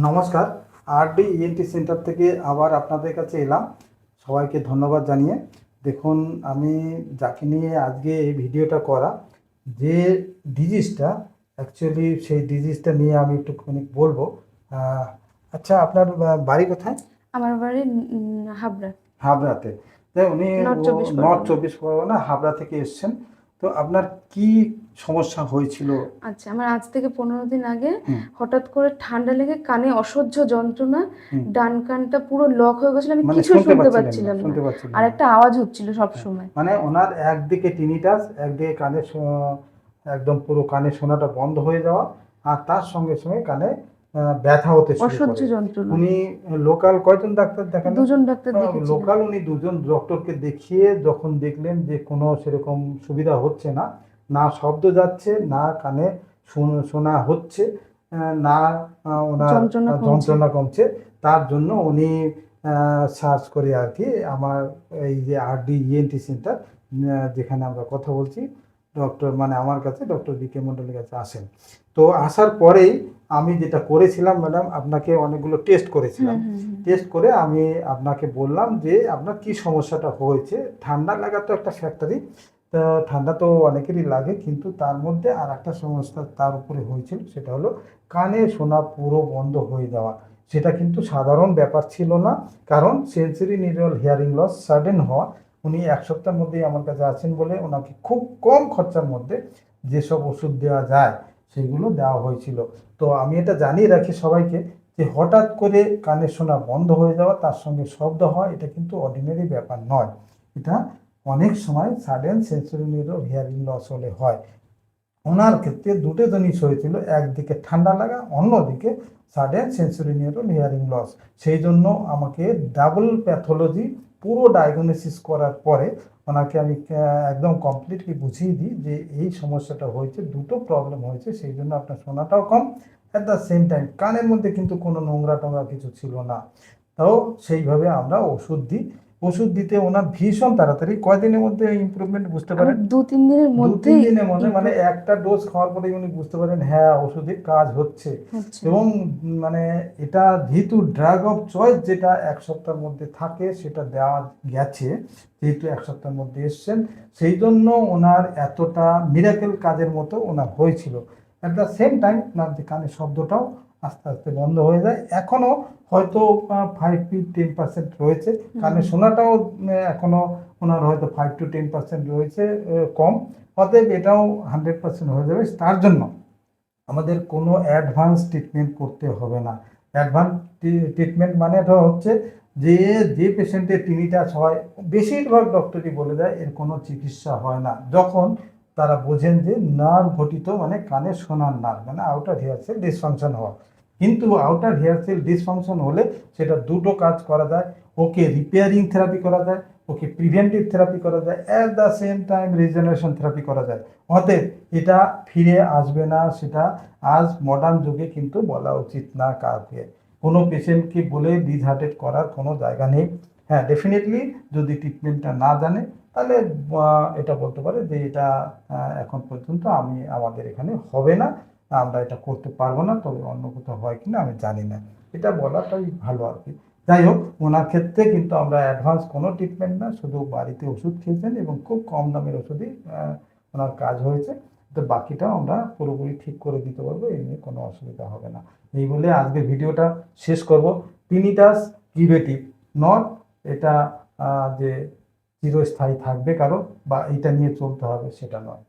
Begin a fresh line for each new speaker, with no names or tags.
নমস্কার। RD ENT centre থেকে আবার আপনাদের কাছে এলাম, সবাইকে ধন্যবাদ জানিয়ে। দেখুন, আমি যাকে নিয়ে আজকে এই ভিডিওটা করা, যে ডিজিজটা অ্যাকচুয়ালি সেই ডিজিজটা নিয়ে আমি একটুখানি বলবো। আহ, আচ্ছা, আপনার বাড়ি কোথায়?
আমার বাড়ি হাবড়া।
হাবড়াতে। তাই উনি
নর্থ চব্বিশ
নর্থ
পরগনা।
24 পরগনা হাবড়া থেকে এসছেন। তো আপনার কি সমস্যা হয়েছিল?
আচ্ছা, আমার আজ থেকে 15 দিন আগে
হুম।
হঠাৎ করে ঠান্ডা লেগে কানে অসহ্য যন্ত্রণা।
হুম।
ডান কানটা পুরো লক হয়ে গেছিল, আমি
মানে
কিছু
শুনতে
শুনতে
পাচ্ছিলেন না,
পাচ্ছিলাম না।
শুনতে পাচ্ছিলেন
আর
না।
একটা আওয়াজ হচ্ছিল সব
হ্যাঁ,
সময়।
মানে ওনার একদিকে টিনিটাস, একদিকে কানে একদম পুরো কানে শোনাটা বন্ধ হয়ে যাওয়া, আর তার সঙ্গে সঙ্গে কানে ব্যথা হতে শুরু
অসহ্য
করে।
যন্ত্রণা।
উনি লোকাল কয়জন ডাক্তার দেখালেন?
দুজন ডাক্তার দেখিয়েছিলাম।
লোকাল উনি দুজন ডক্টরকে দেখিয়ে যখন দেখলেন যে কোনো সেরকম সুবিধা হচ্ছে না, না শব্দ যাচ্ছে, না কানে শোনা হচ্ছে, না ওনার
যন্ত্রণা কমছে।
যন্ত্রণা কমছে, তার জন্য উনি সার্চ করে আর কি আমার এই যে আরডি ইএনটি সেন্টার, যেখানে আমরা কথা বলছি, ডক্টর মানে আমার কাছে ডক্টর বিকে মণ্ডলের কাছে আসেন। তো আসার পরেই আমি যেটা করেছিলাম ম্যাডাম, আপনাকে অনেকগুলো টেস্ট করেছিলাম। টেস্ট করে আমি আপনাকে বললাম যে আপনার কি সমস্যাটা হয়েছে। ঠান্ডা লাগা তো একটা ফ্যাক্টরি, তো ঠান্ডা তো অনেকেরই লাগে, কিন্তু তার মধ্যে আর একটা সমস্যা তার উপরে হয়েছিল, সেটা হলো কানে শোনা পুরো বন্ধ হয়ে যাওয়া। সেটা কিন্তু সাধারণ ব্যাপার ছিল না, কারণ sensory neural hearing loss sudden হওয়া। উনি এক সপ্তাহের মধ্যেই আমার কাছে আছেন বলে ওনাকে খুব কম খরচার মধ্যে যেসব ওষুধ দেওয়া যায় সেগুলো দেওয়া হয়েছিল। তো আমি এটা জানিয়ে রাখি সবাইকে যে হঠাৎ করে কানে শোনা বন্ধ হয়ে যাওয়া, তার সঙ্গে শব্দ হয়, এটা কিন্তু অর্ডিনারি ব্যাপার নয়। এটা অনেক সময় sudden sensory neural hearing loss হলে হয়। ওনার ক্ষেত্রে দুটো জিনিস হয়েছিল, একদিকে ঠান্ডা লাগা, অন্যদিকে sudden sensory neural hearing loss. সেই জন্য আমাকে ডাবল প্যাথোলজি পুরো ডায়াগনোসিস করার পরে ওনাকে আমি একদম কমপ্লিটলি বুঝিয়ে দিই যে এই সমস্যাটা হয়েছে, দুটো প্রবলেম হয়েছে, সেই জন্য আপনার শোনাটাও কম, অ্যাট দ্য সেম টাইম কানের মধ্যে কিন্তু কোনো নোংরা টোংরা কিছু ছিল না। তাও সেইভাবে আমরা ওষুধ দিই। ওষুধ দিতে ওনার ভীষণ তাড়াতাড়ি, কয়দিনের মধ্যে ইমপ্রুভমেন্ট বুঝতে
আমি
পারেন?
2-3 দিনের
দু তিন
মধ্যেই
দিনের মধ্যে, মানে
ইমপ্রুভ
একটা ডোজ খাওয়ার পরে উনি বুঝতে পারেন হ্যাঁ ওষুধে কাজ হচ্ছে।
হচ্ছে।
এবং মানে এটা যেহেতু ড্রাগ অফ চয়েস, যেটা এক সপ্তাহের মধ্যে থাকে সেটা দেওয়া গেছে, যেহেতু এক সপ্তাহের মধ্যে এসছেন, সেই জন্য ওনার এতটা মিরাকেল কাজের মতো ওনার হয়েছিল। অ্যাট দ্য সেম টাইম ওনার যে কানের শব্দটাও আস্তে আস্তে বন্ধ হয়ে যায়। এখনও হয়তো 5-10% রয়েছে, কানে শোনাটাও এখনও ওনার হয়তো 5-10% রয়েছে, কম। অতএব এটাও 100% হয়ে যাবে। তার জন্য আমাদের কোনো অ্যাডভান্স ট্রিটমেন্ট করতে হবে না। অ্যাডভান্স ট্রিটমেন্ট মানে এটা হচ্ছে যে যে পেশেন্টের টিনিটাস হয়, বেশিরভাগ ডক্টরই বলে দেয় এর কোনো চিকিৎসা হয় না, যখন তারা বোঝেন যে নার্ভ ঘটিত, মানে কানে শোনার নার্ভ, মানে আউটার হেয়ার সেল ডিসফাংশন হওয়া। কিন্তু আউটার হেয়ার সেল ডিসফাংশন হলে সেটা দুটো কাজ করা যায়, ওকে রিপেয়ারিং থেরাপি করা যায়, ওকে প্রিভেন্টিভ থেরাপি করা যায়, at the same time regeneration therapy করা যায়। অতএব এটা ফিরে আসবে না, সেটা আজ মডার্ন যুগে কিন্তু বলা উচিত না কাউকে। কোনো পেশেন্টকে বলে ডিসহার্টেড করার কোনো জায়গা নেই। হ্যাঁ, ডেফিনেটলি যদি ট্রিটমেন্টটা না জানে তাহলে এটা বলতে পারে যে এটা এখন পর্যন্ত আমাদের এখানে হবে না, আমরা এটা করতে পারবো না, তবে অন্য কোথাও হয় কিনা আমি জানি না। এটা বলাটাই ভালো আর কি। যাই হোক, ওনার ক্ষেত্রে কিন্তু আমরা অ্যাডভান্স কোনো ট্রিটমেন্ট না, শুধু বাড়িতে ওষুধ খেয়েছেন এবং খুব কম দামের ওষুধই ওনার কাজ হয়েছে। তো বাকিটাও আমরা পুরোপুরি ঠিক করে দিতে পারবো, এই নিয়ে কোনো অসুবিধা হবে না। এই বলে আজকে ভিডিওটা শেষ করব। টিনিটাস কিউরেটিভ নট, এটা যে চিরস্থায়ী থাকবে কারো বা এটা নিয়ে চলতে হবে সেটা নয়।